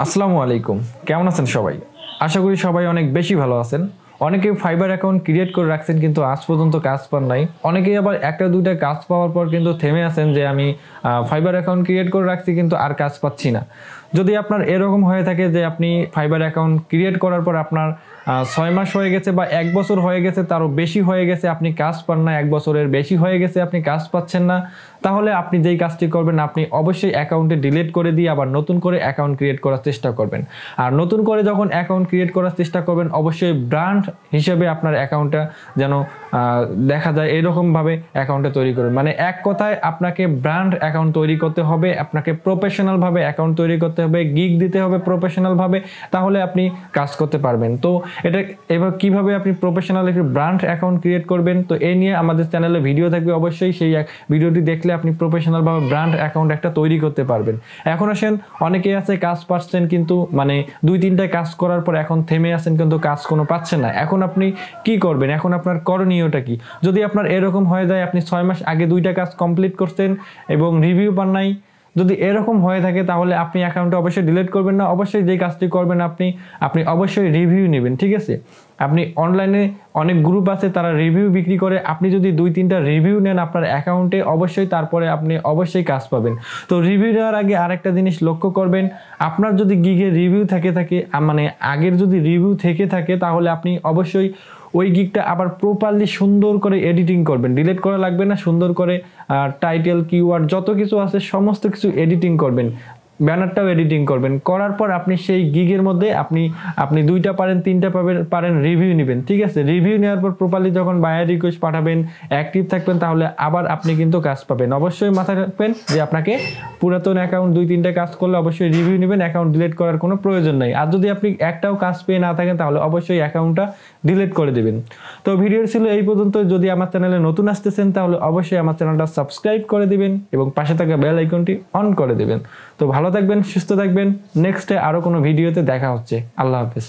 আসসালামু আলাইকুম, কেমন আছেন সবাই? আশা করি সবাই অনেক বেশি ভালো আছেন। অনেকেই ফাইবার অ্যাকাউন্ট ক্রিয়েট করে রাখছেন কিন্তু আজ পর্যন্ত কাজ পান নাই। অনেকেই আবার একটা দুইটা কাজ পাওয়ার পর কিন্তু থেমে আছেন যে আমি ফাইবার অ্যাকাউন্ট ক্রিয়েট করে রাখছি কিন্তু আর কাজ পাচ্ছি না। যদি আপনার এরকম হয়ে থাকে যে আপনি ফাইবার অ্যাকাউন্ট ক্রিয়েট করার পর আপনার 6 মাস হয়ে গেছে বা 1 বছর হয়ে গেছে, তারও বেশি হয়ে গেছে, আপনি কাজ পান না, 1 বছরের বেশি হয়ে গেছে আপনি কাজ পাচ্ছেন না, তাহলে আপনি যেই কাজটি করবেন আপনি অবশ্যই অ্যাকাউন্টে ডিলিট করে দিয়ে আবার নতুন করে অ্যাকাউন্ট ক্রিয়েট করার চেষ্টা করবেন। আর নতুন করে যখন অ্যাকাউন্ট ক্রিয়েট করার চেষ্টা করবেন অবশ্যই ব্র্যান্ড হিসেবে আপনার অ্যাকাউন্টটা যেন দেখা যায় এরকমভাবে অ্যাকাউন্টটা তৈরি করবেন। মানে এক কথায় আপনাকে ব্র্যান্ড অ্যাকাউন্ট তৈরি করতে হবে, আপনাকে প্রফেশনালভাবে অ্যাকাউন্ট তৈরি করতে হবে, গিগ দিতে হবে প্রফেশনালভাবে, তাহলে আপনি কাজ করতে পারবেন। তো এটা এবার কিভাবে আপনি প্রফেশনাল একটি ব্র্যান্ড অ্যাকাউন্ট ক্রিয়েট করবেন, তো এই নিয়ে আমাদের চ্যানেলে ভিডিও থাকবে, অবশ্যই সেই ভিডিওটি দেখলে আপনি প্রফেশনালভাবে ব্র্যান্ড অ্যাকাউন্ট একটা তৈরি করতে পারবেন। এখন আসেন, অনেকেই আছে কাজ পাচ্ছেন কিন্তু মানে 2-3টা কাজ করার পর এখন থেমে আছেন কিন্তু কাজ কোনো পাচ্ছেন না। এখন আপনি কি করবেন? এখন আপনার করণীয়টা কি? যদি আপনার এরকম হয়ে যায় আপনি 6 মাস আগে 2টা কাজ কমপ্লিট করছেন এবং রিভিউ পান নাই, যদি এরকম হয়ে থাকে তাহলে আপনি অ্যাকাউন্টটা অবশ্যই ডিলিট করবেন না। অবশ্যই যে কাজটি করবেন আপনি অবশ্যই রিভিউ নেবেন, ঠিক আছে? আপনি অনলাইনে অনেক গ্রুপ আছে, তারা রিভিউ বিক্রি করে, আপনি যদি 2-3টা রিভিউ নেন আপনার অ্যাকাউন্টে অবশ্যই, তারপরে আপনি অবশ্যই কাজ পাবেন। তো রিভিউ নেওয়ার আগে আরেকটা জিনিস লক্ষ্য করবেন, আপনার যদি গিগে রিভিউ থাকে মানে আগের যদি রিভিউ থেকে থাকে তাহলে আপনি অবশ্যই ওই গিগটা আবার প্রপারলি সুন্দর করে এডিটিং করবেন। ডিলিট করা লাগবে না, সুন্দর করে টাইটেল, কিওয়ার্ড যত কিছু আছে সমস্ত কিছু এডিটিং করবেন, ব্যানারটাও এডিটিং করবেন। করার পর আপনি সেই গিগের মধ্যে আপনি 2টা পারেন 3টা পারেন রিভিউ নেবেন, ঠিক আছে? রিভিউ নেওয়ার পর প্রপারলি যখন বায়ার রিকোয়েস্ট পাঠাবেন, অ্যাক্টিভ থাকবেন, তাহলে আবার আপনি কিন্তু কাজ পাবেন। অবশ্যই মাথায় রাখবেন যে আপনাকে পুরাতন অ্যাকাউন্ট 2-3টা কাজ করলে অবশ্যই রিভিউ নেবেন, অ্যাকাউন্ট ডিলিট করার কোনো প্রয়োজন নাই। আর যদি আপনি একটাও কাজ পেয়ে না থাকেন তাহলে অবশ্যই অ্যাকাউন্টটা ডিলিট করে দেবেন। তো ভিডিও ছিল এই পর্যন্ত। যদি আমার চ্যানেলে নতুন আসতেছেন তাহলে অবশ্যই আমার চ্যানেলটা সাবস্ক্রাইব করে দিবেন এবং পাশে থাকা বেল আইকনটি অন করে দিবেন। তো ভালো থাকবেন, সুস্থ থাকবেন। নেক্সটে আরো কোনো ভিডিওতে দেখা হচ্ছে। আল্লাহ হাফেজ।